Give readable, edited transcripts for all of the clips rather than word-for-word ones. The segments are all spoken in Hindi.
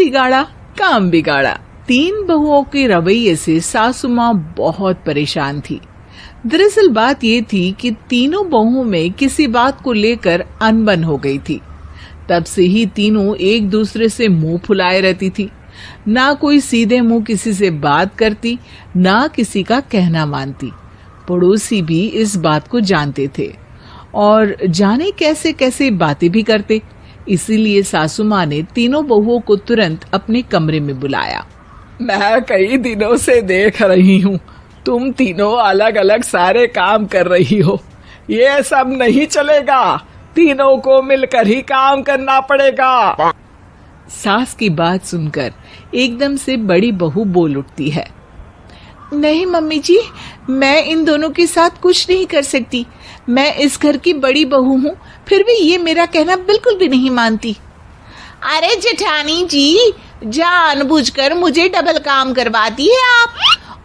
बुद्धि गाड़ा काम बिगाड़ा। 3 बहुओं के रवैये से सासू माँ बहुत परेशान थी। दरअसल बात ये थी कि तीनों बहुओं में किसी बात को लेकर अनबन हो गई थी। तब से ही तीनों एक दूसरे से मुंह फुलाए रहती थी। ना कोई सीधे मुंह किसी से बात करती, ना किसी का कहना मानती। पड़ोसी भी इस बात को जानते थे और जाने कैसे कैसे बातें भी करते। इसीलिए सासू माँ ने तीनों बहुओं को तुरंत अपने कमरे में बुलाया। मैं कई दिनों से देख रही हूँ, तुम तीनों अलग अलग सारे काम कर रही हो। ये सब नहीं चलेगा, तीनों को मिलकर ही काम करना पड़ेगा। सास की बात सुनकर एकदम से बड़ी बहू बोल उठती है। नहीं मम्मी जी, मैं इन दोनों के साथ कुछ नहीं कर सकती। मैं इस घर की बड़ी बहू हूँ, फिर भी ये मेरा कहना बिल्कुल भी नहीं मानती। अरे जेठानी जी, जानबूझकर मुझे डबल काम करवाती है आप,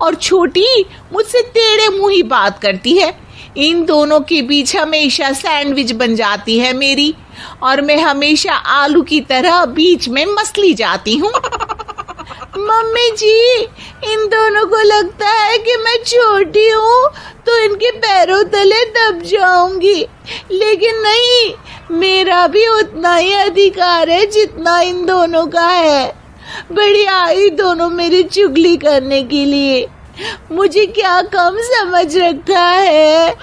और छोटी मुझसे टेढ़े मुंह ही बात करती है। इन दोनों के बीच हमेशा सैंडविच बन जाती है मेरी, और मैं हमेशा आलू की तरह बीच में मसली जाती हूँ। मम्मी जी, इन दोनों को लगता है कि मैं छोटी हूँ तो इनके पैरों तले दब जाऊंगी, लेकिन नहीं, मेरा भी उतना ही अधिकार है जितना इन दोनों का है। बड़ी आई दोनों मेरी चुगली करने के लिए, मुझे क्या कम समझ रखा है।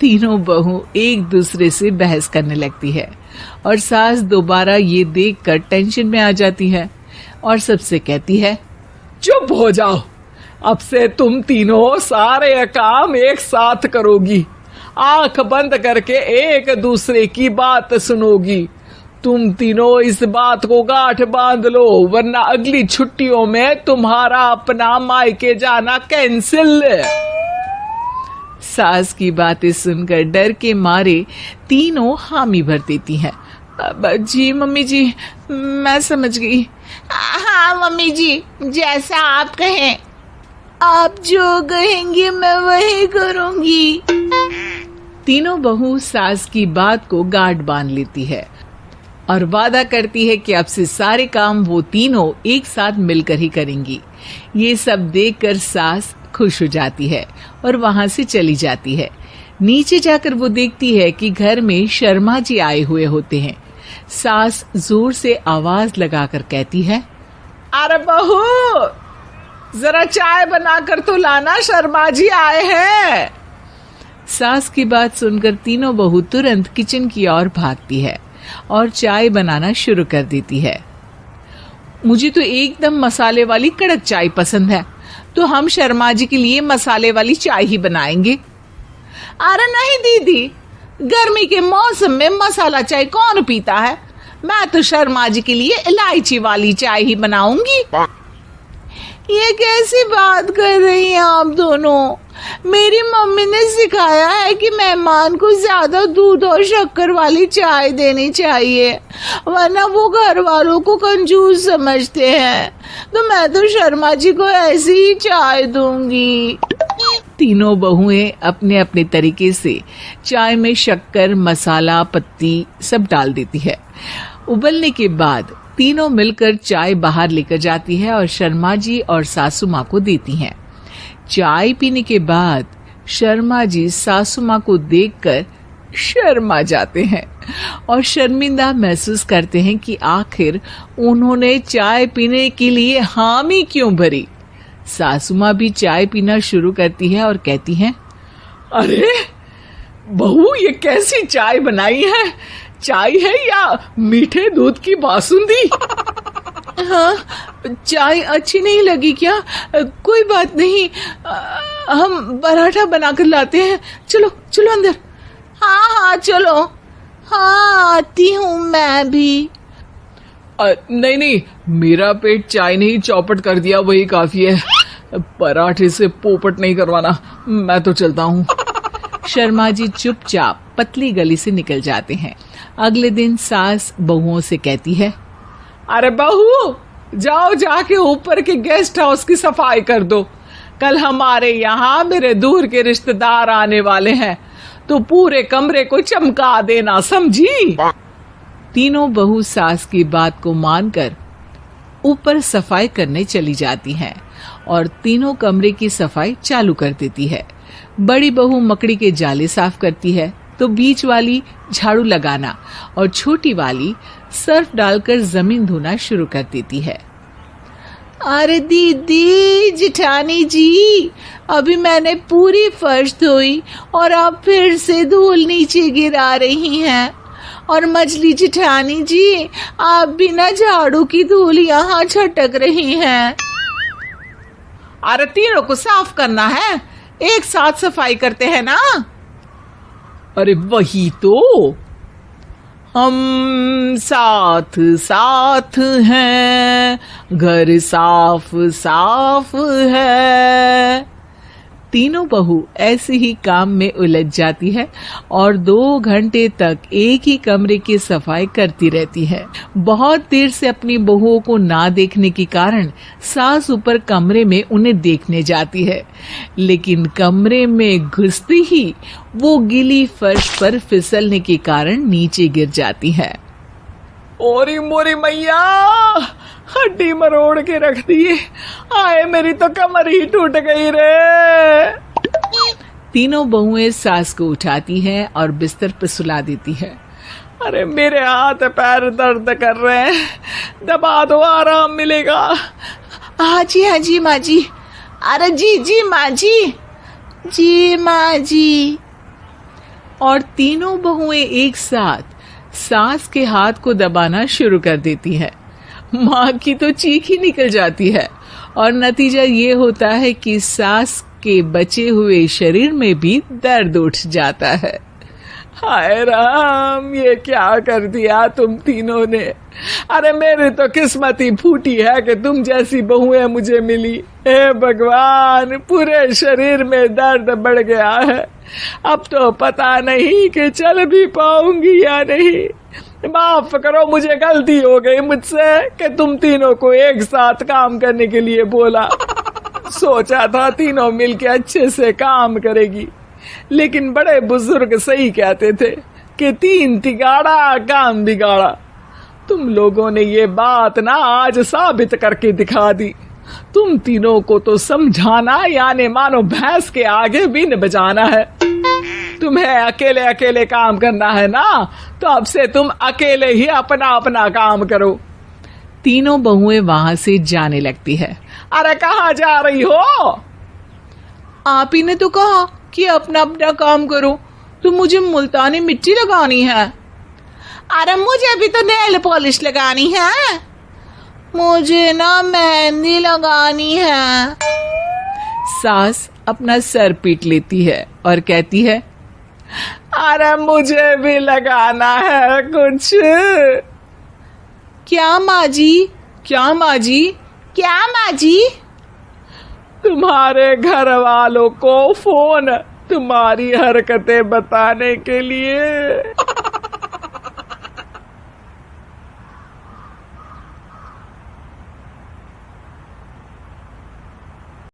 तीनों बहू एक दूसरे से बहस करने लगती है और सास दोबारा ये देखकर टेंशन में आ जाती है और सबसे कहती है, चुप हो जाओ, अब से तुम तीनों सारे काम एक साथ करोगी, आंख बंद करके एक दूसरे की बात सुनोगी। तुम तीनों इस बात को गांठ बांध लो, वरना अगली छुट्टियों में तुम्हारा अपना मायके जाना कैंसिल। सास की बातें सुनकर डर के मारे तीनों हामी भर देती हैं। जी मम्मी जी, मैं समझ गई। हाँ मम्मी जी, जैसा आप कहें। आप जो कहेंगी मैं वही करूंगी। तीनों बहू सास की बात को गांठ बांध लेती है और वादा करती है कि अब से सारे काम वो तीनों एक साथ मिलकर ही करेंगी। ये सब देखकर सास खुश हो जाती है और वहां से चली जाती है। नीचे जाकर वो देखती है कि घर में शर्मा जी आए हुए होते हैं। सास जोर से आवाज लगाकर कहती है, अरे बहू, जरा चाय बनाकर तो लाना, शर्मा जी आए हैं। सास की बात सुनकर तीनों बहू तुरंत किचन की ओर भागती है और चाय बनाना शुरू कर देती है। मुझे तो एकदम मसाले वाली कड़क चाय पसंद है, तो हम शर्मा जी के लिए मसाले वाली चाय ही बनाएंगे। अरे नहीं दीदी, गर्मी के मौसम में मसाला चाय कौन पीता है? मैं तो शर्मा जी के लिए इलायची वाली चाय ही बनाऊंगी। ये कैसी बात कर रही हैं आप दोनों? मेरी मम्मी ने सिखाया है कि मेहमान को ज्यादा दूध और शक्कर वाली चाय देनी चाहिए, वरना वो घर वालों को कंजूस समझते हैं। तो मैं तो शर्मा जी को ऐसी ही चाय दूंगी। तीनों बहुएं अपने अपने तरीके से चाय में शक्कर, मसाला, पत्ती सब डाल देती है। उबलने के बाद तीनों मिलकर चाय बाहर लेकर जाती है और शर्मा जी और सासू माँ को देती हैं। चाय पीने के बाद शर्मा जी सासू माँ को देखकर शर्मा जाते हैं और शर्मिंदा महसूस करते हैं कि आखिर उन्होंने चाय पीने के लिए हामी क्यों भरी। सासू माँ भी चाय पीना शुरू करती है और कहती हैं, अरे बहू, ये कैसी चाय बनाई है? चाय है या मीठे दूध की बासुंदी? हाँ, चाय अच्छी नहीं लगी क्या? कोई बात नहीं, हम पराठा बनाकर लाते हैं। चलो चलो अंदर। हाँ हाँ चलो, हाँ आती हूँ मैं भी। नहीं नहीं, मेरा पेट चाय ने ही चौपट कर दिया, वही काफी है। पराठे से पोपट नहीं करवाना, मैं तो चलता हूँ। शर्मा जी चुपचाप पतली गली से निकल जाते हैं। अगले दिन सास बहुओं से कहती है, अरे बहू, जाओ जाके ऊपर के गेस्ट हाउस की सफाई कर दो। कल हमारे यहाँ मेरे दूर के रिश्तेदार आने वाले हैं, तो पूरे कमरे को चमका देना, समझी? तीनों बहू सास की बात को मानकर ऊपर सफाई करने चली जाती हैं और तीनों कमरे की सफाई चालू कर देती है। बड़ी बहू मकड़ी के जाले साफ करती है तो बीच वाली झाड़ू लगाना और छोटी वाली सर्फ डालकर जमीन धोना शुरू कर देती है। अरे दीदी जेठानी जी, अभी मैंने पूरी फर्श धोई और आप फिर से धूल नीचे गिरा रही हैं। और मछली जेठानी जी, आप बिना झाड़ू की धूल यहाँ छटक रही हैं। अरे तीनों को साफ करना है, एक साथ सफाई करते हैं ना। अरे वही तो, हम साथ साथ हैं, घर साफ साफ है। तीनों बहू ऐसे ही काम में उलझ जाती है और 2 घंटे तक एक ही कमरे की सफाई करती रहती है। बहुत देर से अपनी बहुओं को ना देखने के कारण सास ऊपर कमरे में उन्हें देखने जाती है, लेकिन कमरे में घुसती ही वो गीली फर्श पर फिसलने के कारण नीचे गिर जाती है। ओरी मोरी मैया, हड्डी मरोड़ के रख दी। आए मेरी तो कमर ही टूट गई रे। तीनों बहुएं सास को उठाती हैं और बिस्तर पर सुला देती है। अरे मेरे हाथ पैर दर्द कर रहे हैं, दबा दो आराम मिलेगा। हाँ जी माँ जी। अरे जी माँ जी, जी माँ जी। और तीनों बहुएं एक साथ सास के हाथ को दबाना शुरू कर देती है। माँ की तो चीख ही निकल जाती है और नतीजा ये होता है कि सास के बचे हुए शरीर में भी दर्द उठ जाता है। हाय राम, ये क्या कर दिया तुम तीनों ने। अरे मेरी तो किस्मत ही फूटी है कि तुम जैसी बहुएं मुझे मिली। हे भगवान, पूरे शरीर में दर्द बढ़ गया है। अब तो पता नहीं कि चल भी पाऊंगी या नहीं। माफ करो, मुझे गलती हो गई मुझसे कि तुम तीनों को एक साथ काम करने के लिए बोला। सोचा था तीनों मिलके अच्छे से काम करेगी, लेकिन बड़े बुजुर्ग सही कहते थे कि 3 तिगाड़ा काम बिगाड़ा। तुम लोगों ने ये बात ना आज साबित करके दिखा दी। तुम तीनों को तो समझाना यानी मानो भैंस के आगे बीन बजाना है। तुम्हें अकेले अकेले काम करना है ना, तो अब से तुम अकेले ही अपना अपना काम करो। तीनों बहुएं वहां से जाने लगती है। अरे कहाँ जा रही हो? आप ही ने तो कहा कि अपना अपना काम करो, तो मुझे मुल्तानी मिट्टी लगानी है। अरे मुझे भी तो नेल पॉलिश लगानी है। मुझे ना मेहंदी लगानी है। सास अपना सर पीट लेती है और कहती है, अरे मुझे भी लगाना है कुछ। क्या माँ जी? क्या माँ जी? क्या माँ जी? तुम्हारे घर वालों को फोन तुम्हारी हरकतें बताने के लिए।